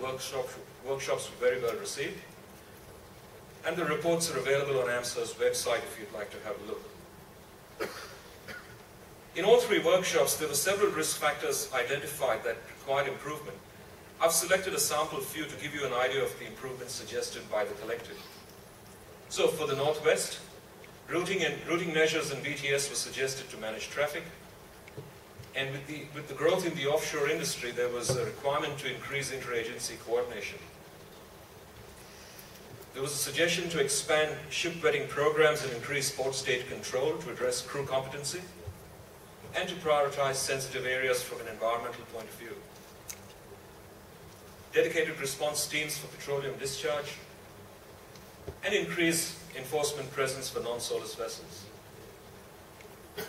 workshops were very well received, and the reports are available on AMSA's website if you'd like to have a look. In all three workshops, there were several risk factors identified that required improvement. I've selected a sample few to give you an idea of the improvements suggested by the collective. So for the Northwest, routing measures and VTS were suggested to manage traffic. And with the growth in the offshore industry, there was a requirement to increase interagency coordination. There was a suggestion to expand ship vetting programs and increase port state control to address crew competency, and to prioritize sensitive areas from an environmental point of view. Dedicated response teams for petroleum discharge, and increase enforcement presence for non-SOLAS vessels. The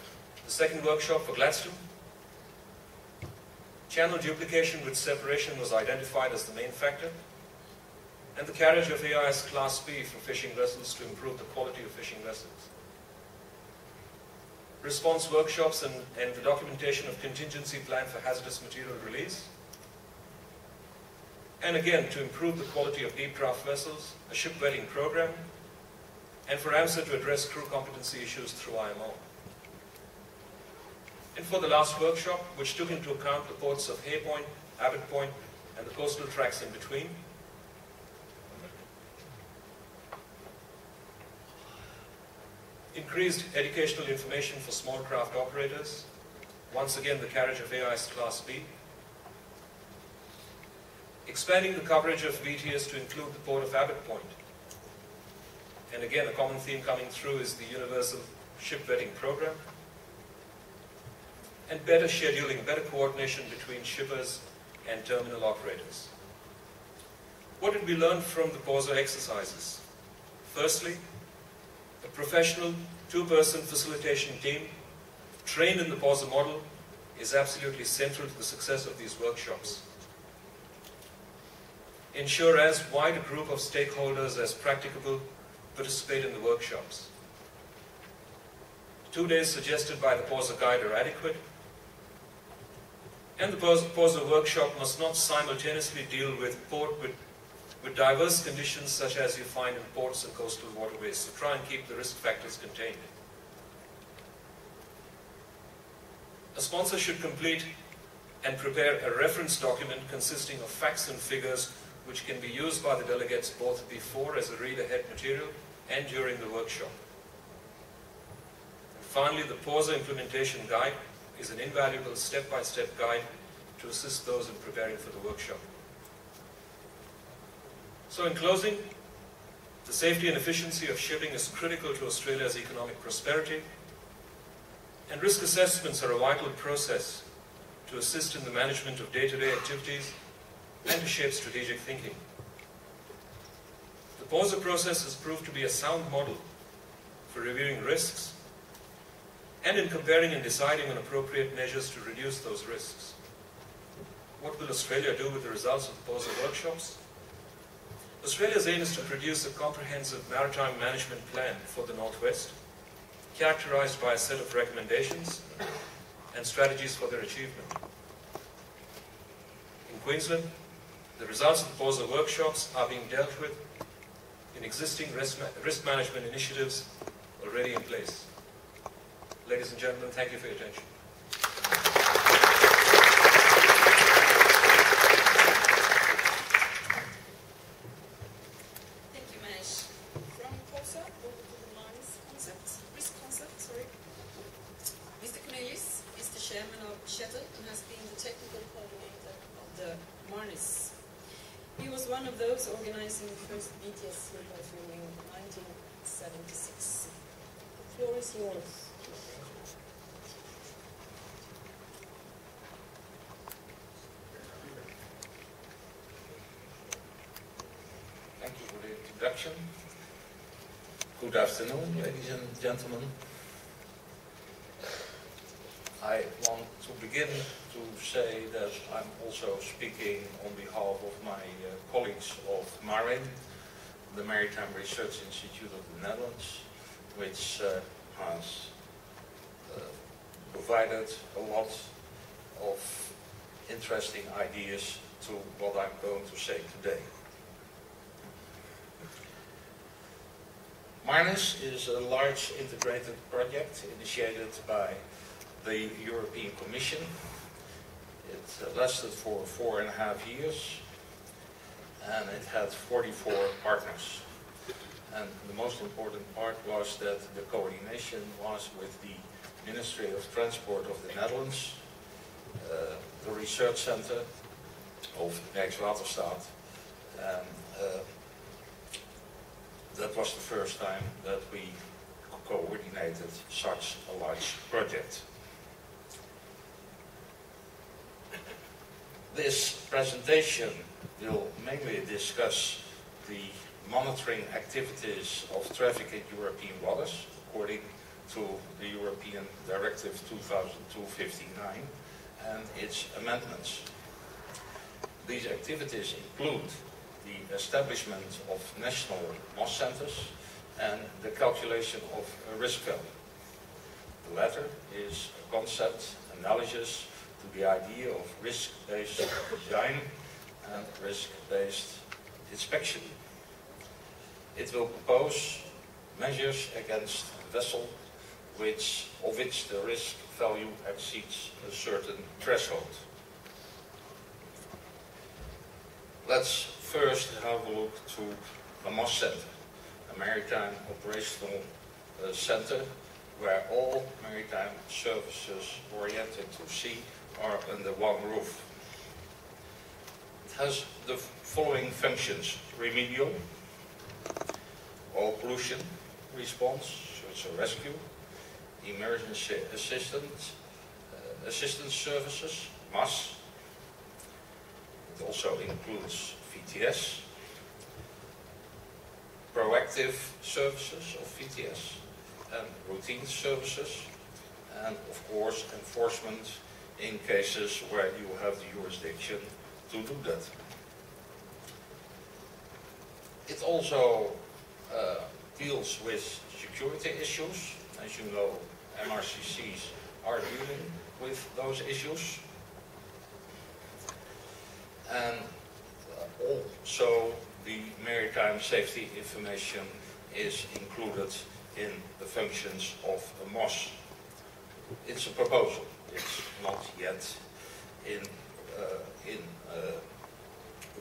second workshop for Gladstone, channel duplication with separation was identified as the main factor, and the carriage of AIS Class B for fishing vessels to improve the quality of fishing vessels. Response workshops and the documentation of contingency plan for hazardous material release. And again, to improve the quality of deep draft vessels, a ship vetting program, and for AMSA to address crew competency issues through IMO. And for the last workshop, which took into account the ports of Hay Point, Abbott Point, and the coastal tracks in between, increased educational information for small craft operators, once again the carriage of AIS Class B, expanding the coverage of VTS to include the port of Abbott Point. And again, a common theme coming through is the universal ship vetting program, and better scheduling, better coordination between shippers and terminal operators. What did we learn from the POSO exercises? Firstly, a professional two-person facilitation team trained in the POSO model is absolutely central to the success of these workshops. Ensure as wide a group of stakeholders as practicable participate in the workshops. 2 days suggested by the POSO guide are adequate, and the POSO workshop must not simultaneously deal with diverse conditions such as you find in ports and coastal waterways, so try and keep the risk factors contained. A sponsor should complete and prepare a reference document consisting of facts and figures which can be used by the delegates both before as a read-ahead material and during the workshop. And finally, the POSO implementation guide is an invaluable step-by-step guide to assist those in preparing for the workshop. So in closing, the safety and efficiency of shipping is critical to Australia's economic prosperity, and risk assessments are a vital process to assist in the management of day-to-day activities and to shape strategic thinking. The POSO process has proved to be a sound model for reviewing risks and in comparing and deciding on appropriate measures to reduce those risks. What will Australia do with the results of the POSO workshops? Australia's aim is to produce a comprehensive maritime management plan for the Northwest, characterized by a set of recommendations and strategies for their achievement. In Queensland, the results of the POSO workshops are being dealt with in existing risk management initiatives already in place. Ladies and gentlemen, thank you for your attention. Thank you, Manish. From POSO, over to the risk concept. Mr. Cornelius is the chairman of Shuttle and has been the technical coordinator of the MARNIS. He was one of those organizing the first VTS report in 1976. The floor is yours. Thank you for the introduction. Good afternoon, ladies and gentlemen. I want to begin to say that I'm also speaking on behalf of my colleagues of MARIN, the Maritime Research Institute of the Netherlands, which has provided a lot of interesting ideas to what I'm going to say today. MARNIS is a large integrated project initiated by the European Commission. It lasted for 4.5 years and it had 44 partners. And the most important part was that the coordination was with the Ministry of Transport of the Netherlands, the Research Center of Rijkswaterstaat, and that was the first time that we coordinated such a large project. This presentation will mainly discuss the monitoring activities of traffic in European waters according to the European Directive 2002/59 and its amendments. These activities include the establishment of national MOS centers and the calculation of a risk value. The latter is a concept analogous to the idea of risk-based design and risk-based inspection. It will propose measures against a vessel of which the risk value exceeds a certain threshold. Let's first have a look to a MOS center, a maritime operational center where all maritime services oriented to sea are under one roof. It has the following functions: remedial, oil pollution response, search and rescue, emergency assistance services, MAS. It also includes VTS, proactive services of VTS, and routine services, and of course enforcement in cases where you have the jurisdiction to do that. It also deals with security issues. As you know, MRCCs are dealing with those issues. And also the maritime safety information is included in the functions of a MOS. It's a proposal. It's not yet in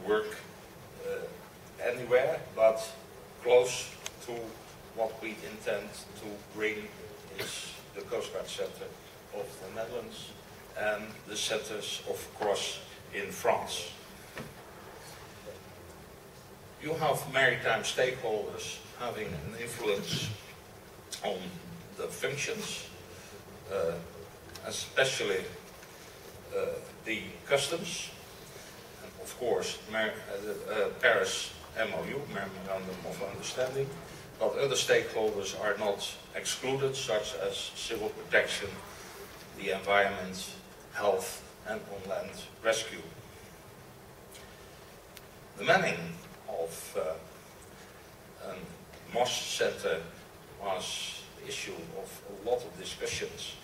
work anywhere, but close to what we intend to bring is the Coast Guard Center of the Netherlands and the centers of CROSS in France. You have maritime stakeholders having an influence on the functions, especially the customs, and of course the Paris MOU, Memorandum of Understanding, but other stakeholders are not excluded, such as civil protection, the environment, health, and on-land rescue. The manning of a MOS center was the issue of a lot of discussions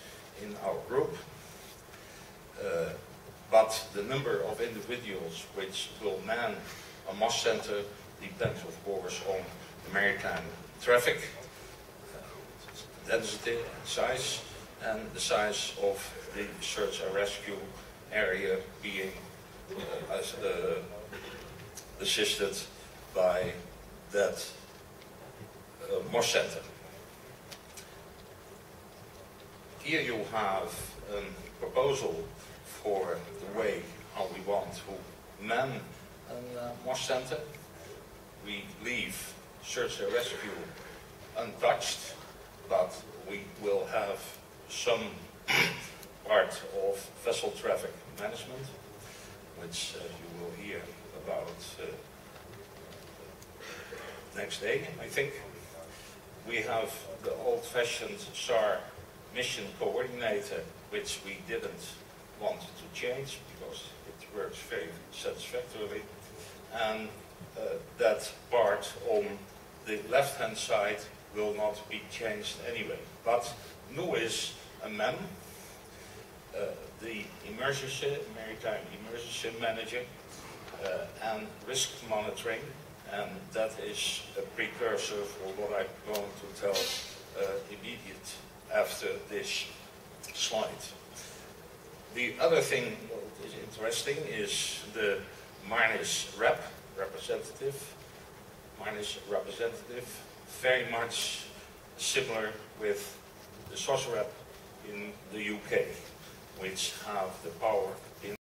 in our group, but the number of individuals which will man a MOS center depends of course on the maritime traffic, density and size, and the size of the search and rescue area being assisted by that MOS center. Here you have a proposal for the way how we want to man a MOS center. We leave search and rescue untouched, but we will have some part of vessel traffic management, which you will hear about next day, I think. We have the old-fashioned SAR mission coordinator, which we didn't want to change because it works very satisfactorily. And that part on the left-hand side will not be changed anyway. But new is a MEM, the maritime emergency manager, and risk monitoring, and that is a precursor for what I'm going to tell immediate after this slide. The other thing that is interesting is the Marnis representative. Marnis representative, very much similar with the SOSREP in the UK, which have the power